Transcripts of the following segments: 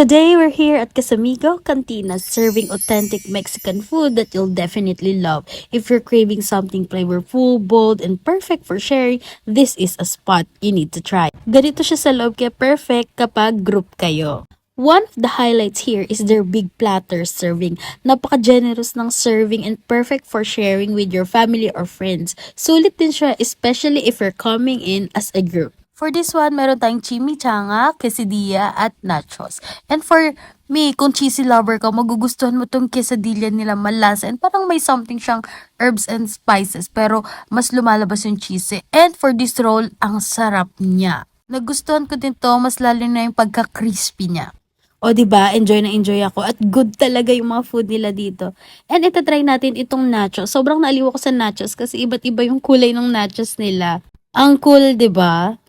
Today, we're here at Casamigo Cantina serving authentic Mexican food that you'll definitely love. If you're craving something flavorful, bold, and perfect for sharing, this is a spot you need to try. Ganito siya sa loob kaya perfect kapag group kayo. One of the highlights here is their big platter serving. Napaka-generous ng serving and perfect for sharing with your family or friends. Sulit din siya especially if you're coming in as a group. For this one, meron tayong chimichanga, quesadilla, at nachos. And for me, kung cheesy lover ka, magugustuhan mo tong quesadilla nila, malasa. And parang may something siyang herbs and spices, pero mas lumalabas yung cheesy. And for this roll, ang sarap niya. Nagustuhan ko din to, mas lalo na yung pagka-crispy niya. O, diba? Enjoy na enjoy ako. At good talaga yung mga food nila dito. And itatry natin itong nachos. Sobrang naaliw ako sa nachos kasi iba't iba yung kulay ng nachos nila. Ang cool, diba?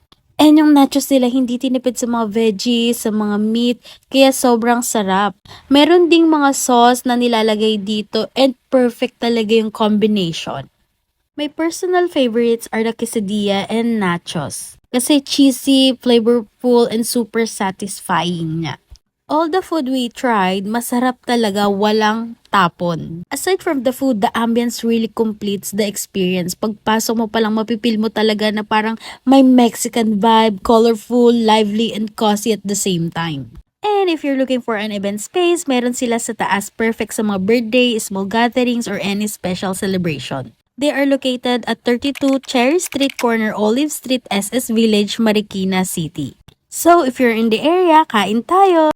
And yung nachos nila hindi tinipid sa mga veggies, sa mga meat, kaya sobrang sarap. Meron ding mga sauce na nilalagay dito and perfect talaga yung combination. My personal favorites are the quesadilla and nachos. Kasi cheesy, flavorful, and super satisfying niya. All the food we tried, masarap talaga, walang tapon. Aside from the food, the ambience really completes the experience. Pagpasok mo palang mapipil mo talaga na parang may Mexican vibe, colorful, lively, and cozy at the same time. And if you're looking for an event space, meron sila sa taas perfect sa mga birthday, small gatherings, or any special celebration. They are located at 32 Cherry Street Corner, Olive Street, SS Village, Marikina City. So if you're in the area, kain tayo!